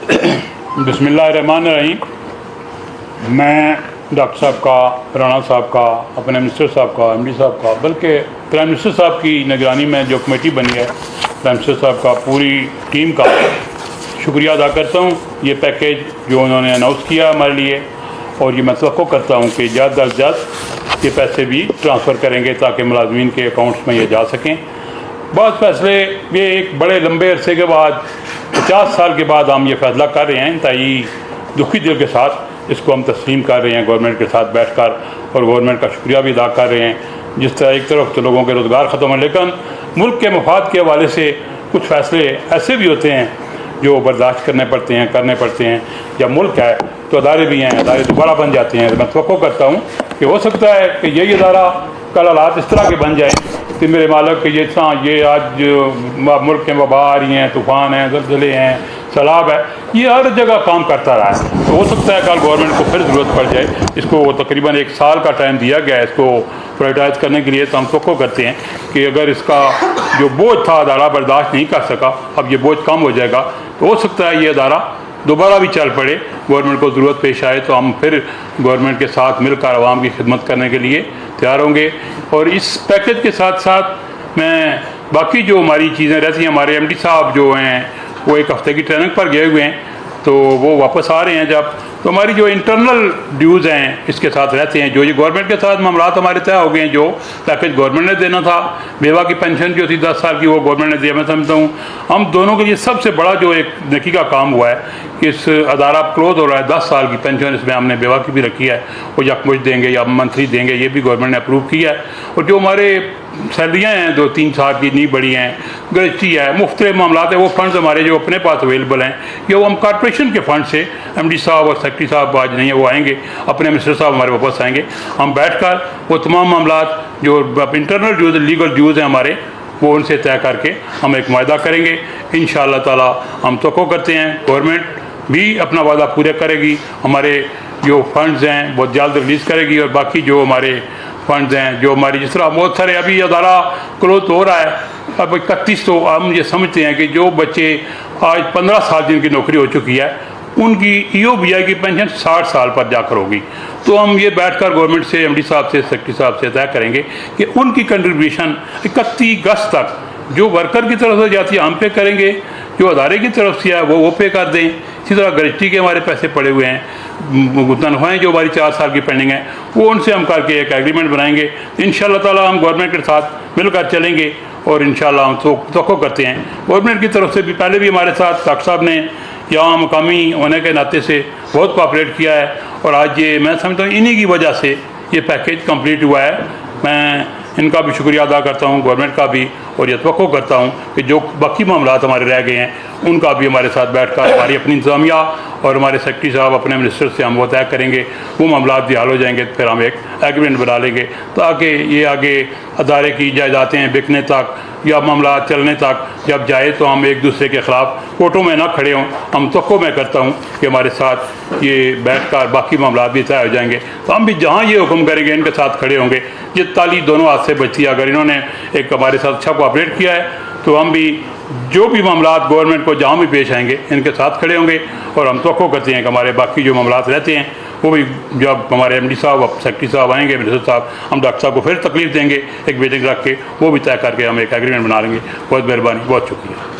बिस्मिल्लाहिर्रहमानिर्रहीम। मैं डॉक्टर साहब का, राणा साहब का, अपने मिनिस्टर साहब का, एमडी साहब का, बल्कि प्राइम मिनिस्टर साहब की निगरानी में जो कमेटी बनी है, प्राइम मिनिस्टर साहब का, पूरी टीम का शुक्रिया अदा करता हूँ। ये पैकेज जो उन्होंने अनाउंस किया हमारे लिए, और ये मैं तवक्को करता हूँ कि जल्द अज जल्द ये पैसे भी ट्रांसफ़र करेंगे ताकि मुलाजमीन के अकाउंट्स में ये जा सकें। बहुत फैसले ये एक बड़े लंबे अरसे के बाद 50 साल के बाद हम ये फैसला कर रहे हैं। इंतहाई दुखी दिल के साथ इसको हम तस्लीम कर रहे हैं गवर्नमेंट के साथ बैठकर, और गवर्नमेंट का शुक्रिया भी अदा कर रहे हैं। जिस तरह एक तरफ तो लोगों के रोज़गार ख़त्म हो, लेकिन मुल्क के मफाद के हवाले से कुछ फैसले ऐसे भी होते हैं जो बर्दाश्त करने पड़ते हैं। जब मुल्क है तो अदारे भी हैं, अदारे दोबारा बन जाते हैं। मैं तवक्को करता हूँ कि हो सकता है कि यही अदारा कल हालात इस तरह के बन जाए कि मेरे मालिक ये आज मुल्क के वबा आ रही हैं, तूफ़ान हैं, ज़लज़ले हैं, सैलाब है, ये हर जगह काम करता रहा है। तो हो सकता है कल गवर्नमेंट को फिर ज़रूरत पड़ जाए। इसको तकरीबन 1 साल का टाइम दिया गया है इसको प्राइवेटाइज करने के लिए। तो हम तवक्को करते हैं कि अगर इसका जो बोझ था अदारा बर्दाश्त नहीं कर सका, अब ये बोझ कम हो जाएगा, तो हो सकता है ये अदारा दोबारा भी चल पड़े, गवर्नमेंट को ज़रूरत पेश आए तो हम फिर गवर्नमेंट के साथ मिलकर आवाम की खिदमत करने के लिए तैयार होंगे। और इस पैकेज के साथ साथ मैं बाकी जो हमारी चीज़ें रहती हैं, हमारे एमडी साहब जो हैं वो 1 हफ़्ते की ट्रेनिंग पर गए हुए हैं, तो वो वापस आ रहे हैं जब, तो हमारी जो इंटरनल ड्यूज़ हैं इसके साथ रहते हैं। जो ये गवर्नमेंट के साथ मामलात हमारे तय हो गए हैं, जो पैकेज गवर्नमेंट ने देना था, बेवा की पेंशन जो थी 10 साल की, वो गवर्नमेंट ने दिया। मैं समझता हूँ हम दोनों के लिए सबसे बड़ा जो एक नेकी का काम हुआ है कि इस अदारा क्लोज हो रहा है। 10 साल की पेंशन इसमें हमने बेवा की भी रखी है, वो यकमुश्त देंगे या मंथली देंगे, ये भी गवर्नमेंट ने अप्रूव किया है। और जो हमारे सैलरियाँ हैं 2-3 साल की नहीं बढ़ी हैं, ग्रेजुटी है, मुख्तलिफ मामलात है, वो फंड्स हमारे जो अपने पास अवेलेबल हैं, या वो हम कॉर्पोरेशन के फंड से, एमडी साहब और सेक्रेटरी साहब आज नहीं है, वो आएंगे, अपने मिनिस्टर साहब हमारे वापस आएंगे, हम बैठकर वो तमाम मामलात जो इंटरनल ड्यूज़, लीगल ड्यूज़ हैं हमारे, वो उनसे तय करके हम एक वायदा करेंगे। इंशाअल्लाह ताला हम तवक्को करते हैं गवर्नमेंट भी अपना वादा पूरा करेगी, हमारे जो फंड्स हैं बहुत जल्द रिलीज़ करेगी। और बाकी जो हमारे फंड्स हैं, जो हमारी जिस तरह बहुत सारे अभी अदारा क्लोज हो रहा है, अब 31, तो हम ये समझते हैं कि जो बच्चे आज 15 साल जिनकी नौकरी हो चुकी है, उनकी EOBI की पेंशन 60 साल पर जाकर होगी। तो हम ये बैठकर गवर्नमेंट से, एमडी साहब से, सेक्रेटरी साहब से तय करेंगे कि उनकी कंट्रीब्यूशन 31 अगस्त तक जो वर्कर की तरफ से जाती है हम पे करेंगे, जो अदारे की तरफ से है वो पे कर दें। इसी तरह ग्रेजुटी के हमारे पैसे पड़े हुए हैं, तनख्वाहें जो हमारी 4 साल की पेंडिंग है, वो उनसे हम करके एक एग्रीमेंट बनाएंगे। इंशाअल्लाह ताला हम गवर्नमेंट के साथ मिलकर चलेंगे, और इंशाअल्लाह हम तवक्को करते हैं गवर्नमेंट की तरफ से भी। पहले भी हमारे साथ डॉक्टर साहब ने यहाँ मकामी होने के नाते से बहुत कोऑपरेट किया है, और आज ये मैं समझता हूँ इन्हीं की वजह से ये पैकेज कंप्लीट हुआ है। मैं इनका भी शुक्रिया अदा करता हूँ, गवर्नमेंट का भी, और ये तवक्को करता हूँ कि जो बाकी मामलात हमारे रह गए हैं उनका भी हमारे साथ बैठकर हमारी अपनी इंतज़ामिया और हमारे सेक्रेटरी साहब अपने मिनिस्टर से हम वो तय करेंगे, वो मामलात भी हल हो जाएंगे, फिर हम एक एग्रीमेंट बना लेंगे ताकि ये आगे अदारे की जायदादें बिकने तक या मामला चलने तक जब जाए तो हम एक दूसरे के ख़िलाफ़ कोर्टों में ना खड़े हों। हम तवक्को मैं करता हूँ कि हमारे साथ ये बैठकर बाकी मामला भी तय हो जाएंगे, तो हम भी जहाँ ये हुक्म करेंगे इनके साथ खड़े होंगे। ये ताली दोनों हाथ से बचती है। अगर इन्होंने एक हमारे साथ अच्छा कोऑपरेट किया है तो हम भी जो भी मामलात गवर्नमेंट को जहाँ भी पेश आएंगे इनके साथ खड़े होंगे। और हम तवक्को करते हैं कि हमारे बाकी जो मामलात रहते हैं वो भी जब हमारे एमडी साहब, सेक्रेटरी साहब आएंगे, मिनिस्टर साहब, हम डॉक्टर साहब को फिर तकलीफ देंगे, एक मीटिंग रख के वो भी तय करके हम एक एग्रीमेंट बना लेंगे। बहुत मेहरबानी, बहुत शुक्रिया।